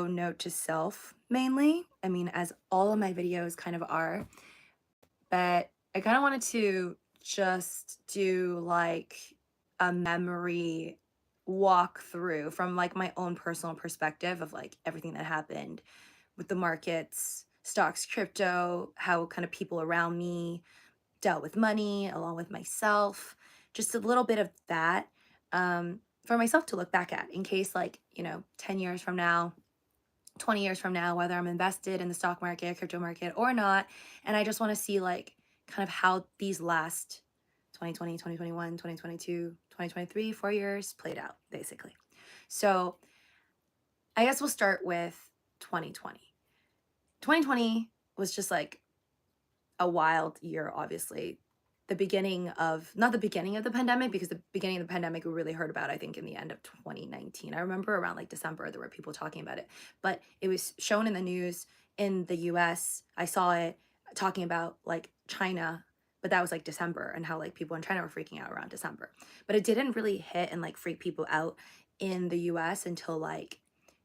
note to self mainly. I mean, as all of my videos kind of are, but I kind of wanted to just do like a memory walk through from like my own personal perspective of like everything that happened with the markets, stocks, crypto, how kind of people around me dealt with money along with myself, just a little bit of that for myself to look back at in case like, 10 years from now, 20 years from now, whether I'm invested in the stock market, crypto market or not. And I just want to see like kind of how these last 2020, 2021, 2022, 2023, 4 years played out basically. So I guess we'll start with 2020. 2020 was just like a wild year, obviously. The beginning of, not the beginning of the pandemic, because the beginning of the pandemic we really heard about, I think, in the end of 2019. I remember around like December, there were people talking about it, but it was shown in the news in the US. I saw it talking about like China, but that was like December and how like people in China were freaking out around December. But it didn't really hit and like freak people out in the US until like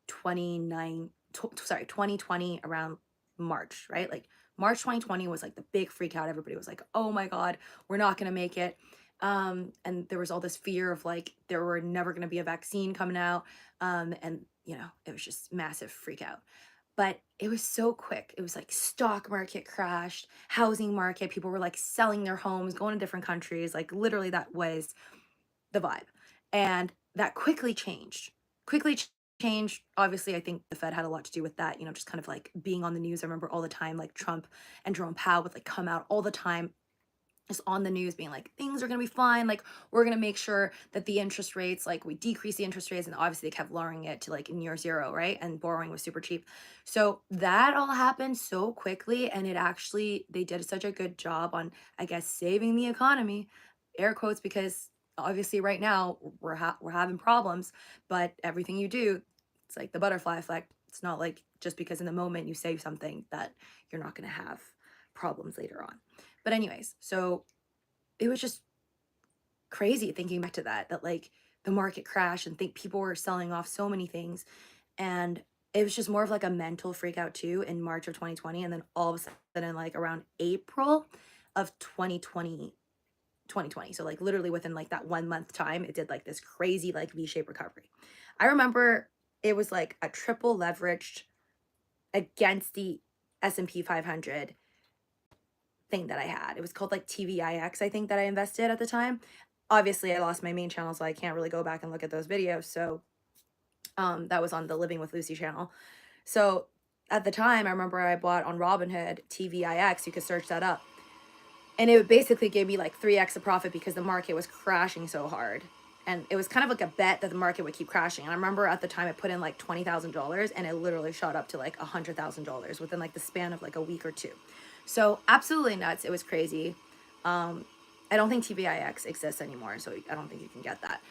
2020 around March, right? Like March 2020 was like the big freak out. Everybody was like, oh my God, we're not going to make it. And there was all this fear of like, there were never going to be a vaccine coming out. And, it was just massive freak out. But it was so quick. It was like stock market crashed, housing market. People were like selling their homes, going to different countries. Like literally that was the vibe. And that quickly changed. Changed. Obviously, I think the Fed had a lot to do with that, just kind of like being on the news. I remember all the time, like Trump and Jerome Powell would like come out all the time just on the news being like, things are going to be fine. Like, we're going to make sure that the interest rates, like we decrease the interest rates. And obviously they kept lowering it to like near zero, right? And borrowing was super cheap. So that all happened so quickly. And they did such a good job on, I guess, saving the economy, air quotes, because obviously right now we're having problems, but everything you do, it's like the butterfly effect. It's not like just because in the moment you save something that you're not going to have problems later on. But anyways, so it was just crazy thinking back to that like the market crashed and think people were selling off so many things. And it was just more of like a mental freak out too in March of 2020. And then all of a sudden, like around April of 2020. So like literally within like that 1 month time, it did like this crazy like V-shaped recovery. I remember it was like a triple leveraged against the S&P 500 thing that I had. It was called like TVIX, I think, that I invested at the time. Obviously, I lost my main channel, so I can't really go back and look at those videos. So that was on the Living with Luci channel. So at the time, I remember I bought on Robinhood TVIX. You could search that up. And it basically gave me like 3x the profit because the market was crashing so hard. And it was kind of like a bet that the market would keep crashing. And I remember at the time I put in like $20,000 and it literally shot up to like $100,000 within like the span of like a week or two. So absolutely nuts. It was crazy. I don't think TVIX exists anymore, so I don't think you can get that.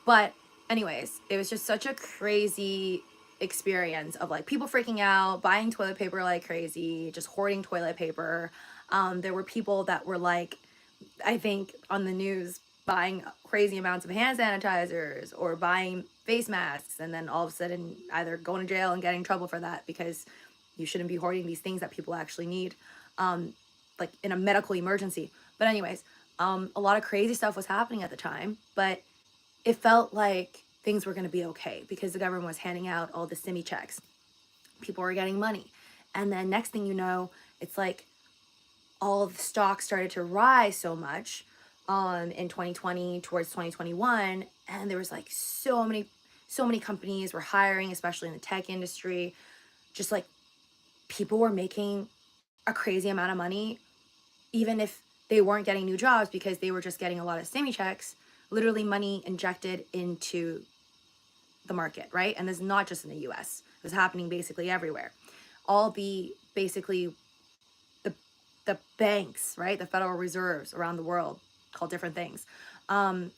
But anyways, it was just such a crazy experience of like people freaking out, buying toilet paper like crazy, just hoarding toilet paper. There were people that were like, I think on the news, buying crazy amounts of hand sanitizers or buying face masks, and then all of a sudden either going to jail and getting in trouble for that because you shouldn't be hoarding these things that people actually need, like in a medical emergency. But anyways, a lot of crazy stuff was happening at the time, but it felt like things were going to be okay because the government was handing out all the stimmy checks. People were getting money. And then next thing you know, it's like all of the stocks started to rise so much in 2020 towards 2021. And there was like so many companies were hiring, especially in the tech industry. Just like people were making a crazy amount of money, even if they weren't getting new jobs because they were just getting a lot of stimmy checks, literally money injected into the market, right? And this is not just in the US. It was happening basically everywhere. All the basically the banks, right? The Federal Reserves around the world, called different things,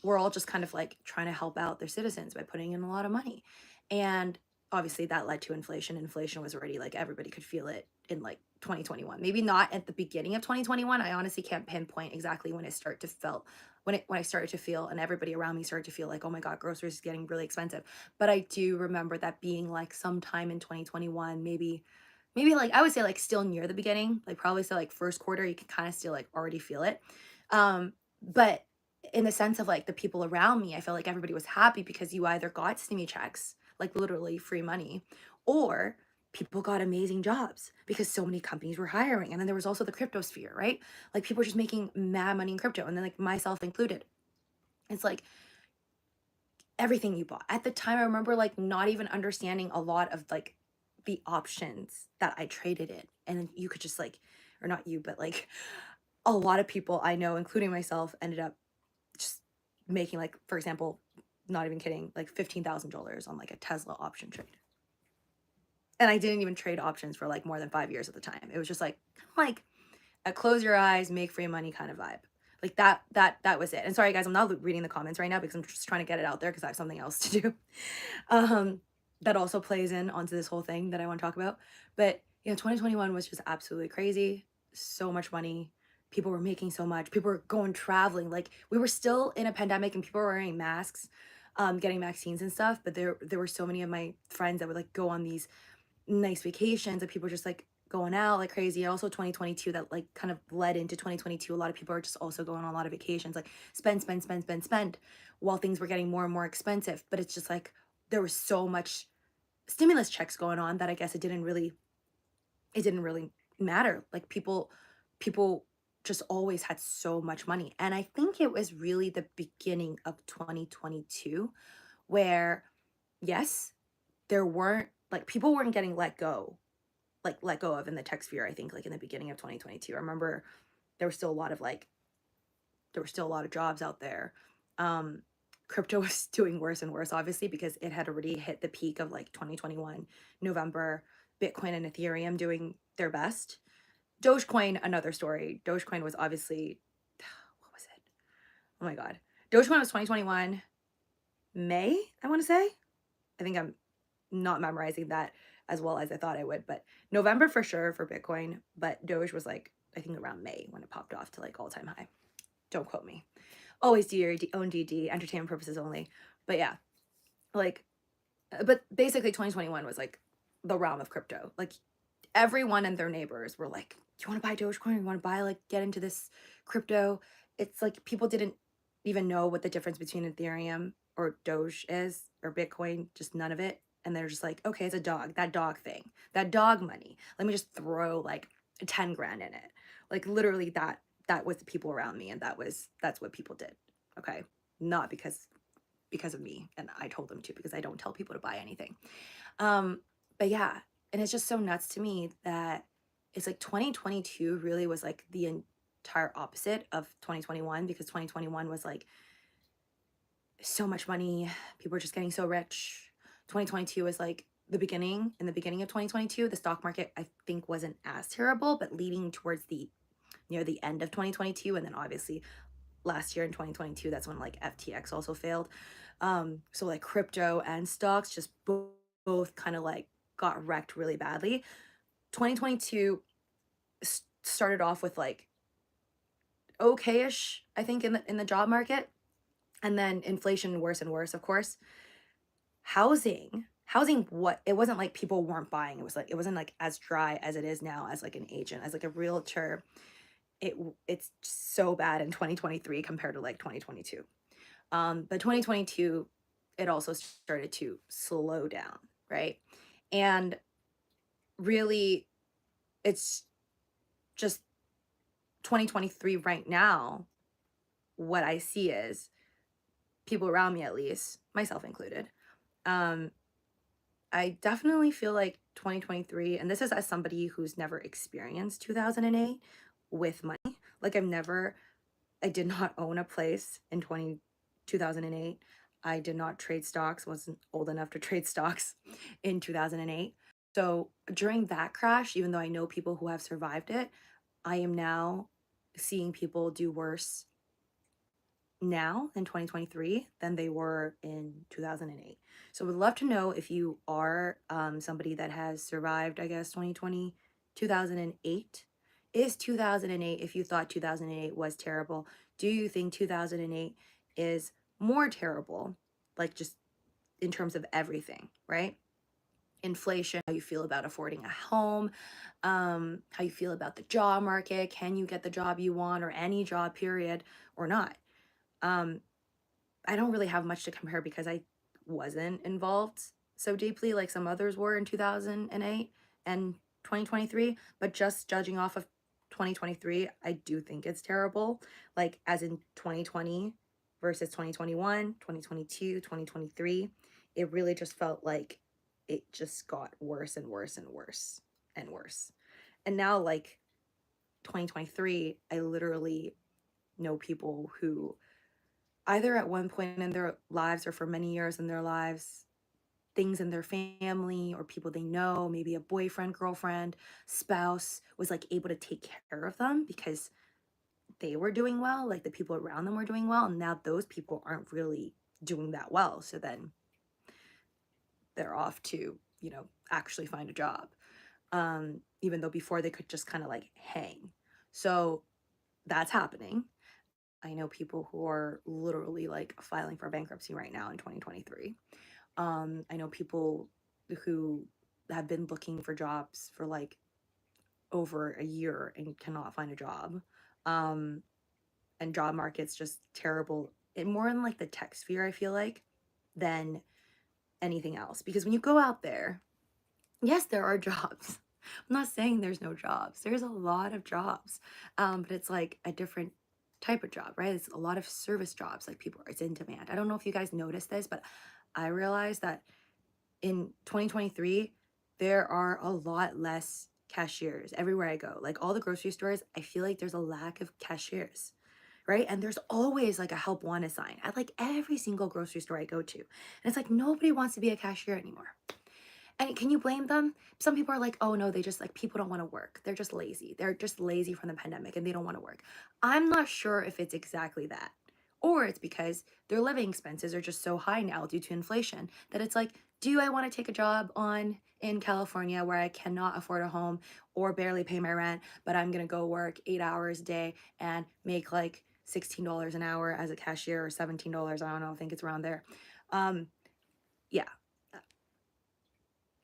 we're all just kind of like trying to help out their citizens by putting in a lot of money. And obviously that led to inflation. Inflation was already like everybody could feel it in like 2021. Maybe not at the beginning of 2021. I honestly can't pinpoint exactly when it started to felt when I started to feel and everybody around me started to feel like, oh my God, groceries is getting really expensive. But I do remember that being like sometime in 2021, maybe like I would say like still near the beginning, like probably still like first quarter, you can kind of still like already feel it. But in the sense of like the people around me, I felt like everybody was happy because you either got stimmy checks, like literally free money, or people got amazing jobs because so many companies were hiring. And then there was also the crypto sphere, right? Like people were just making mad money in crypto, and then like myself included. It's like everything you bought. At the time, I remember like not even understanding a lot of like the options that I traded in. And then you could just like, or not you, but like a lot of people I know, including myself, ended up just making like, for example, not even kidding, like $15,000 on like a Tesla option trade. And I didn't even trade options for like more than 5 years at the time. It was just like a close your eyes, make free money kind of vibe. Like that was it. And sorry guys, I'm not reading the comments right now because I'm just trying to get it out there because I have something else to do. That also plays in onto this whole thing that I want to talk about. But you know, 2021 was just absolutely crazy. So much money. People were making so much. People were going traveling. Like we were still in a pandemic and people were wearing masks, getting vaccines and stuff. But there were so many of my friends that would like go on these nice vacations and people were just like going out like crazy. Also 2022 that like kind of led into 2022. A lot of people are just also going on a lot of vacations, like spend while things were getting more and more expensive. But it's just like there was so much stimulus checks going on that I guess it didn't really matter. Like people just always had so much money. And I think it was really the beginning of 2022 where yes, there weren't like people weren't getting let go of in the tech sphere. I think like in the beginning of 2022, I remember there was still a lot of like there were still a lot of jobs out there. Crypto was doing worse and worse obviously because it had already hit the peak of like 2021 November. Bitcoin and Ethereum doing their best. Dogecoin, another story. Dogecoin was obviously what was it? Oh my God. Dogecoin was 2021 May, I want to say. I think I'm not memorizing that as well as I thought I would, but November for sure for Bitcoin, but Doge was like, I think around May when it popped off to like all-time high. Don't quote me. Always do your own DD, entertainment purposes only. But yeah, like, but basically 2021 was like the realm of crypto. Like everyone and their neighbors were like, do you want to buy Dogecoin? You want to buy, like, get into this crypto? It's like people didn't even know what the difference between Ethereum or Doge is or Bitcoin, just none of it. And they're just like, okay, it's a dog, that dog thing, that dog money. Let me just throw like 10 grand in it. Like literally that was the people around me. And that's what people did. Okay. Not because of me. And I told them to because I don't tell people to buy anything. But yeah, and it's just so nuts to me that it's like 2022 really was like the entire opposite of 2021 because 2021 was like so much money. People were just getting so rich. 2022 was like in the beginning of 2022, the stock market I think wasn't as terrible, but leading towards near the end of 2022. And then obviously last year in 2022, that's when like FTX also failed. So like crypto and stocks just both kind of like got wrecked really badly. 2022 started off with like okay-ish, I think, in the job market, and then inflation worse and worse, of course. Housing, what it wasn't like people weren't buying. It was like it wasn't like as dry as it is now as like an agent, as like a realtor. It's so bad in 2023 compared to like 2022. But 2022, it also started to slow down, right? And really, it's just 2023 right now. What I see is people around me, at least, myself included. I definitely feel like 2023, and this is as somebody who's never experienced 2008 with money. Like I did not own a place in 2008. I did not trade stocks, wasn't old enough to trade stocks in 2008. So during that crash, even though I know people who have survived it, I am now seeing people do worse now in 2023 than they were in 2008. So would love to know if you are somebody that has survived, I guess, 2020, 2008. Is 2008, if you thought 2008 was terrible, do you think 2008 is more terrible, like just in terms of everything, right? Inflation, how you feel about affording a home, how you feel about the job market, can you get the job you want or any job period or not? Um, I don't really have much to compare because I wasn't involved so deeply like some others were in 2008 and 2023, but just judging off of 2023, I do think it's terrible. Like as in 2020 versus 2021, 2022, 2023, it really just felt like it just got worse and worse and worse and worse. And now like 2023, I literally know people who either at one point in their lives or for many years in their lives, things in their family or people they know, maybe a boyfriend, girlfriend, spouse was like able to take care of them because they were doing well, like the people around them were doing well, and now those people aren't really doing that well. So then they're off to, you know, actually find a job. Even though before they could just kind of like hang. So that's happening. I know people who are literally like filing for bankruptcy right now in 2023. I know people who have been looking for jobs for like over a year and cannot find a job. Um, and job market's just terrible. And more in like the tech sphere, I feel like, than anything else. Because when you go out there, yes, there are jobs. I'm not saying there's no jobs. There's a lot of jobs. But it's like a different type of job, right? It's a lot of service jobs, like people, it's in demand. I don't know if you guys noticed this, but I realized that in 2023, there are a lot less cashiers everywhere I go. Like all the grocery stores, I feel like there's a lack of cashiers, right? And there's always like a help wanted sign at like every single grocery store I go to. And it's like nobody wants to be a cashier anymore. And can you blame them? Some people are like, oh no, they just like, people don't want to work. They're just lazy. They're just lazy from the pandemic and they don't want to work. I'm not sure if it's exactly that. Or it's because their living expenses are just so high now due to inflation that it's like, do I want to take a job on in California where I cannot afford a home or barely pay my rent, but I'm going to go work 8 hours a day and make like $16 an hour as a cashier or $17. I don't know. I think it's around there. Yeah,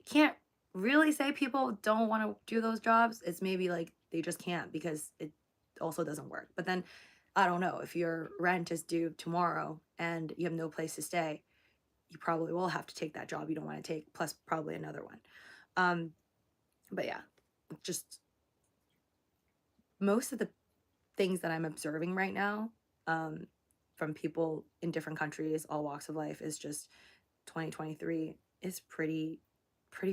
can't really say people don't want to do those jobs. It's maybe like they just can't because it also doesn't work. But then I don't know, if your rent is due tomorrow and you have no place to stay, you probably will have to take that job you don't want to take, plus probably another one. But yeah, just most of the things that I'm observing right now, from people in different countries, all walks of life, is just 2023 is pretty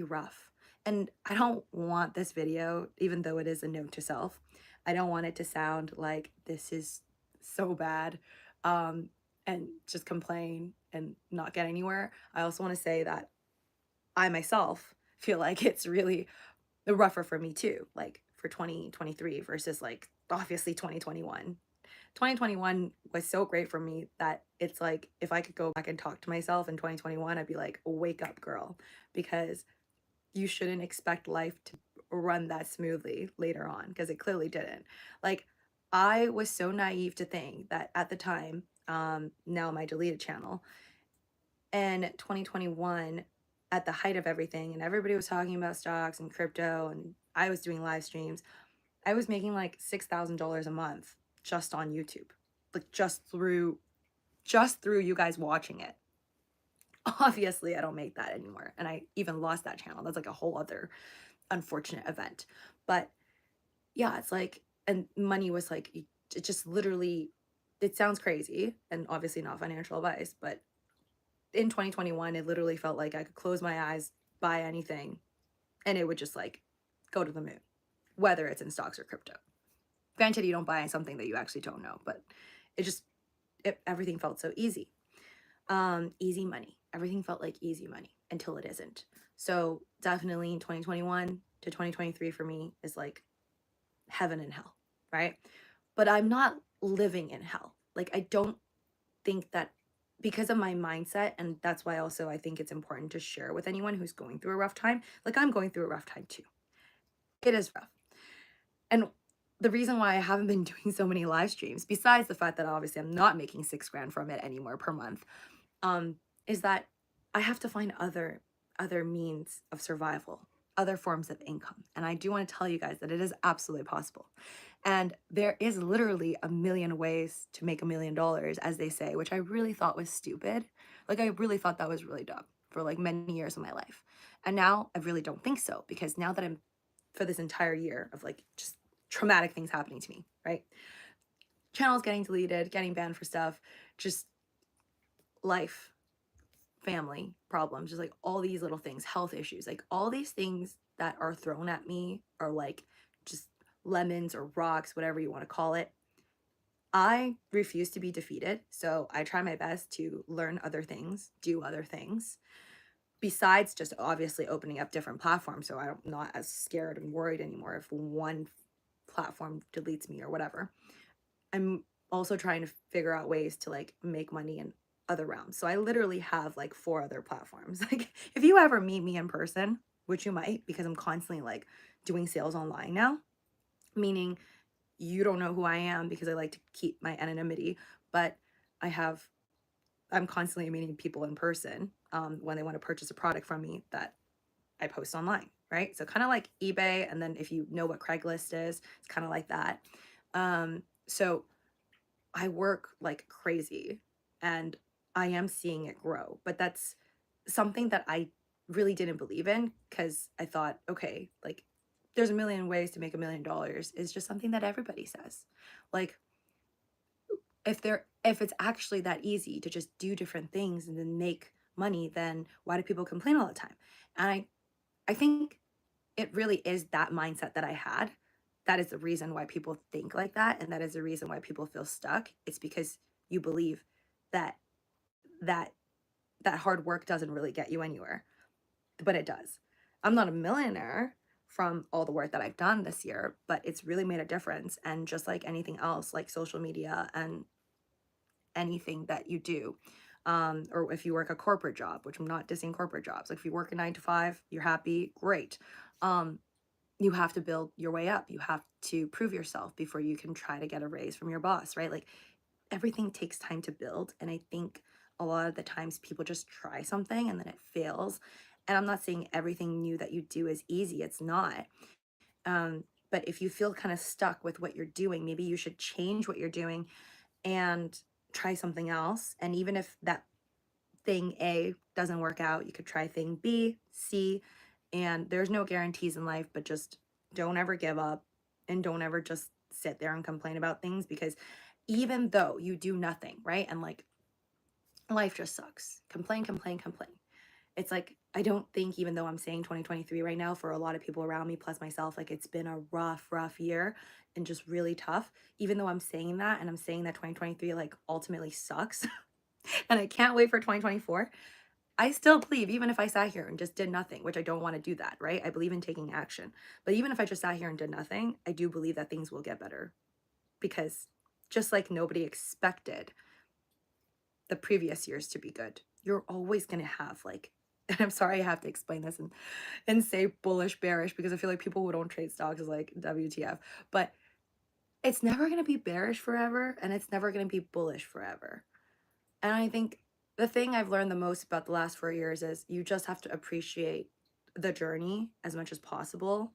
rough. And I don't want this video, even though it is a note to self, I don't want it to sound like this is so bad, and just complain and not get anywhere. I also want to say that I myself feel like it's really rougher for me too, like for 2023 versus like obviously 2021. 2021 was so great for me that it's like if I could go back and talk to myself in 2021, I'd be like, wake up, girl, because you shouldn't expect life to run that smoothly later on, because it clearly didn't. Like, I was so naive to think that at the time, now my deleted channel, in 2021, at the height of everything, and everybody was talking about stocks and crypto, and I was doing live streams, I was making like $6,000 a month just on YouTube, like just through you guys watching it. Obviously, I don't make that anymore, and I even lost that channel. That's like a whole other unfortunate event. But yeah, it's like, and money was like, it just literally, it sounds crazy and obviously not financial advice, but in 2021, it literally felt like I could close my eyes, buy anything, and it would just like go to the moon, whether it's in stocks or crypto. Granted, you don't buy something that you actually don't know, but it just, everything felt so easy. Easy money. Everything felt like easy money until it isn't. So definitely 2021 to 2023 for me is like heaven and hell, right? But I'm not living in hell. Like, I don't think that because of my mindset, and that's why also I think it's important to share with anyone who's going through a rough time. Like, I'm going through a rough time too. It is rough. And the reason why I haven't been doing so many live streams, besides the fact that obviously I'm not making 6 grand from it anymore per month, um, is that I have to find other means of survival, other forms of income. And I do want to tell you guys that it is absolutely possible. And there is literally a million ways to make $1 million, as they say, which I really thought was stupid. Like, I really thought that was really dumb for like many years of my life. And now I really don't think so, because now that I'm, for this entire year of like just traumatic things happening to me, right? Channels getting deleted, getting banned for stuff, just life, family problems, just like all these little things, health issues, like all these things that are thrown at me are like just lemons or rocks, whatever you want to call it. I refuse to be defeated. So I try my best to learn other things, do other things, besides just obviously opening up different platforms. So I'm not as scared and worried anymore if one platform deletes me or whatever. I'm also trying to figure out ways to like make money in other realms. So I literally have like 4 other platforms. Like, if you ever meet me in person, which you might, because I'm constantly like doing sales online now, meaning you don't know who I am because I like to keep my anonymity, but I'm constantly meeting people in person when they want to purchase a product from me that I post online, right? So kind of like eBay, and then if you know what Craigslist is, it's kind of like that. So I work like crazy, and I am seeing it grow, but that's something that I really didn't believe in, because I thought, okay, like there's a million ways to make $1 million is just something that everybody says. Like, if it's actually that easy to just do different things and then make money, then why do people complain all the time? And I think it really is that mindset that I had. That is the reason why people think like that, and that is the reason why people feel stuck. It's because you believe that that that hard work doesn't really get you anywhere, but it does. I'm not a millionaire from all the work that I've done this year, but it's really made a difference. And just like anything else, like social media and anything that you do, or if you work a corporate job, which I'm not dissing corporate jobs, like if you work a 9 to 5, you're happy, great. You have to build your way up. You have to prove yourself before you can try to get a raise from your boss, right? Like, everything takes time to build. And I think a lot of the times people just try something and then it fails. And I'm not saying everything new that you do is easy, it's not. But if you feel kind of stuck with what you're doing, maybe you should change what you're doing and try something else. And even if that thing A doesn't work out, you could try thing B, C, and there's no guarantees in life, but just don't ever give up, and don't ever just sit there and complain about things, because even though you do nothing, right? And like, life just sucks. Complain, complain, complain. It's like, I don't think, even though I'm saying 2023 right now, for a lot of people around me, plus myself, like, it's been a rough year and just really tough. Even though I'm saying that, and I'm saying that 2023 like ultimately sucks, and I can't wait for 2024, I still believe, even if I sat here and just did nothing, which I don't want to do that, right? I believe in taking action. But even if I just sat here and did nothing, I do believe that things will get better, because just like nobody expected the previous years to be good, you're always going to have like, and I'm sorry I have to explain this and say bullish, bearish, because I feel like people who don't trade stocks is like WTF, but it's never going to be bearish forever, and it's never going to be bullish forever. And I think the thing I've learned the most about the last 4 years is you just have to appreciate the journey as much as possible,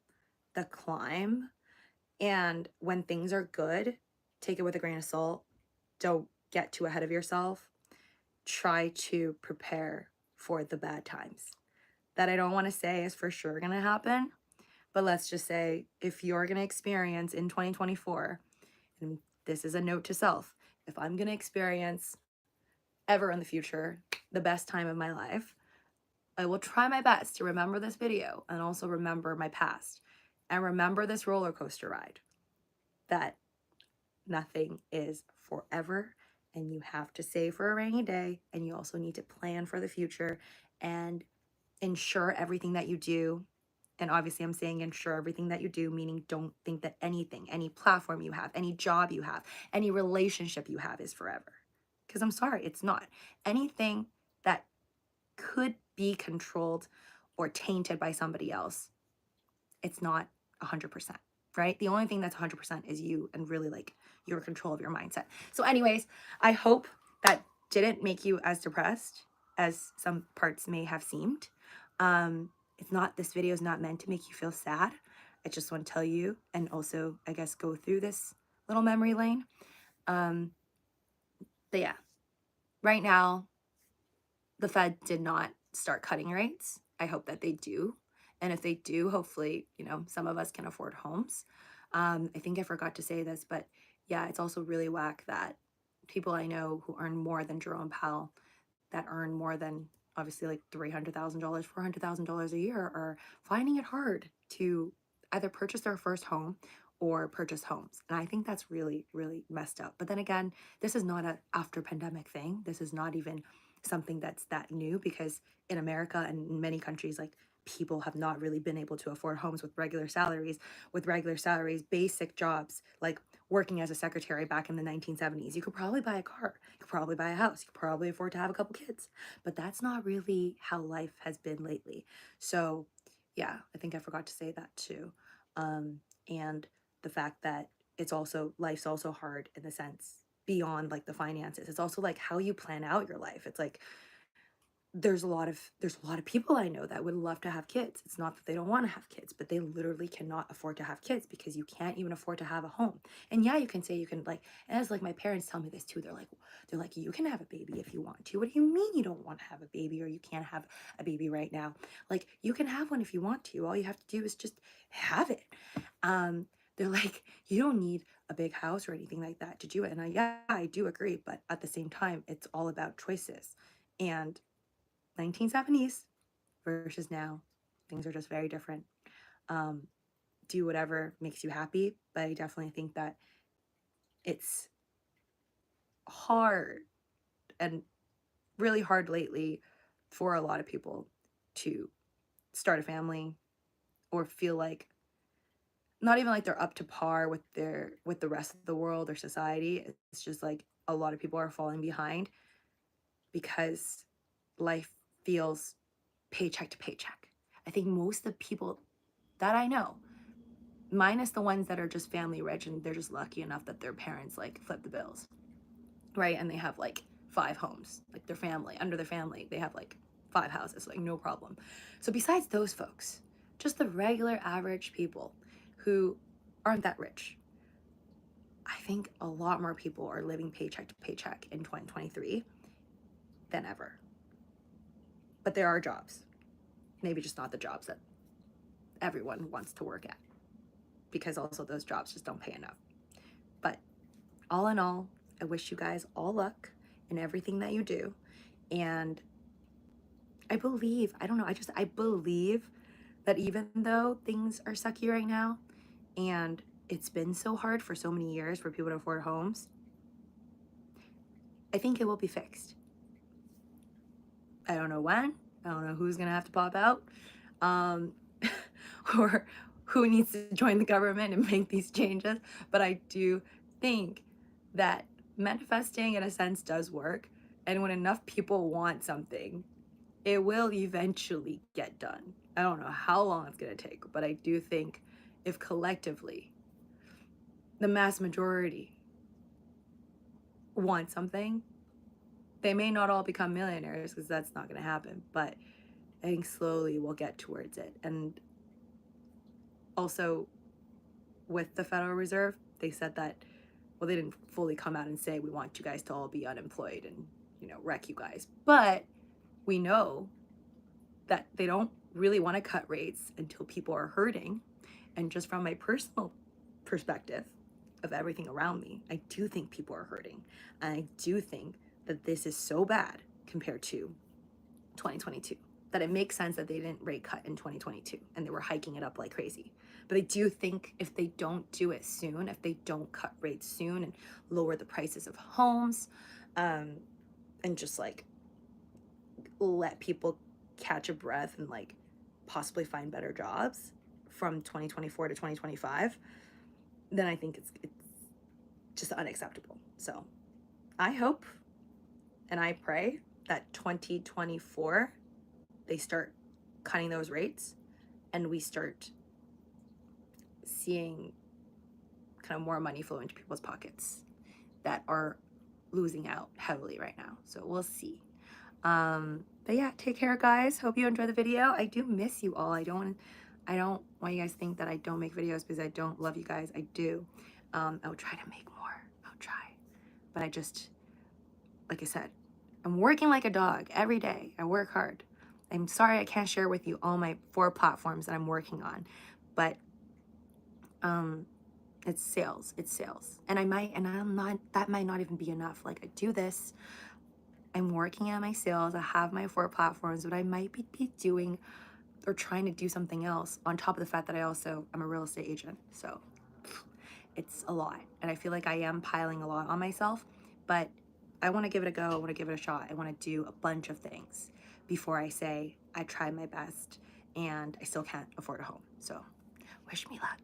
the climb. And when things are good, take it with a grain of salt. Don't get too ahead of yourself. Try to prepare for the bad times. That I don't want to say is for sure going to happen, but let's just say if you're going to experience in 2024, and this is a note to self, if I'm going to experience ever in the future the best time of my life, I will try my best to remember this video and also remember my past and remember this roller coaster ride, that nothing is forever, and you have to save for a rainy day, and you also need to plan for the future and ensure everything that you do. And obviously I'm saying ensure everything that you do, meaning don't think that anything, any platform you have, any job you have, any relationship you have is forever. Because I'm sorry, it's not. Anything that could be controlled or tainted by somebody else, it's not 100%, right? The only thing that's 100% is you and really like your control of your mindset. So anyways, I hope that didn't make you as depressed as some parts may have seemed. It's not, this video is not meant to make you feel sad. I just want to tell you, and also, I guess, go through this little memory lane. But yeah, right now, the Fed did not start cutting rates. I hope that they do. And if they do, hopefully, you know, some of us can afford homes. I think I forgot to say this, but yeah, it's also really whack that people I know who earn more than Jerome Powell, that earn more than obviously like $300,000, $400,000 a year, are finding it hard to either purchase their first home or purchase homes. And I think that's really, really messed up. But then again, this is not a after pandemic thing. This is not even something that's that new, because in America and in many countries, like, people have not really been able to afford homes with regular salaries. With regular salaries, basic jobs like working as a secretary back in the 1970s, you could probably buy a car, you could probably buy a house, you could probably afford to have a couple kids. But that's not really how life has been lately. So yeah, I think I forgot to say that too. And the fact that it's also, life's also hard in the sense beyond like the finances. It's also like how you plan out your life. It's like there's a lot of people I know that would love to have kids. It's not that they don't want to have kids, but they literally cannot afford to have kids because you can't even afford to have a home. And yeah, you can say you can, like, and as like my parents tell me this too, they're like, you can have a baby if you want to. What do you mean you don't want to have a baby, or you can't have a baby right now? Like, you can have one if you want to. All you have to do is just have it. They're like, you don't need a big house or anything like that to do it. And yeah, I do agree, but at the same time, it's all about choices. And 1970s versus now, things are just very different. Do whatever makes you happy, but I definitely think that it's hard, and really hard lately, for a lot of people to start a family or feel like, not even like they're up to par with the rest of the world or society. It's just like a lot of people are falling behind because life feels paycheck to paycheck. I think most of the people that I know, minus the ones that are just family rich and they're just lucky enough that their parents like flip the bills, right? And they have like 5 homes, like their family, under their family, they have like 5 houses, like no problem. So besides those folks, just the regular average people who aren't that rich, I think a lot more people are living paycheck to paycheck in 2023 than ever. But there are jobs, maybe just not the jobs that everyone wants to work at, because also those jobs just don't pay enough. But all in all, I wish you guys all luck in everything that you do. And I believe, I don't know, I believe that even though things are sucky right now, and it's been so hard for so many years for people to afford homes, I think it will be fixed. I don't know when, I don't know who's gonna have to pop out, or who needs to join the government and make these changes, but I do think that manifesting in a sense does work, and when enough people want something, it will eventually get done. I don't know how long it's gonna take, but I do think if collectively the mass majority want something, they may not all become millionaires, because that's not gonna happen, but I think slowly we'll get towards it. And also, with the Federal Reserve, they said that, well, they didn't fully come out and say, we want you guys to all be unemployed and, you know, wreck you guys. But we know that they don't really want to cut rates until people are hurting. And just from my personal perspective of everything around me, I do think people are hurting. And I do think that this is so bad compared to 2022, that it makes sense that they didn't rate cut in 2022 and they were hiking it up like crazy. But I do think if they don't do it soon, if they don't cut rates soon and lower the prices of homes, and just like let people catch a breath and like possibly find better jobs from 2024 to 2025, then I think it's just unacceptable. So I hope And I pray that 2024, they start cutting those rates and we start seeing kind of more money flow into people's pockets that are losing out heavily right now. So we'll see. But yeah, take care, guys. Hope you enjoy the video. I do miss you all. I don't want you guys to think that I don't make videos because I don't love you guys. I do. I'll try to make more. I'll try. But I just, like I said, I'm working like a dog every day. I work hard. I'm sorry I can't share with you all my 4 platforms that I'm working on, but it's sales. It's sales. And that might not even be enough. Like, I do this, I'm working on my sales, I have my 4 platforms, but I might be doing or trying to do something else on top of the fact that I also am a real estate agent. So it's a lot. And I feel like I am piling a lot on myself, but I want to give it a go. I want to give it a shot. I want to do a bunch of things before I say I tried my best and I still can't afford a home. So wish me luck.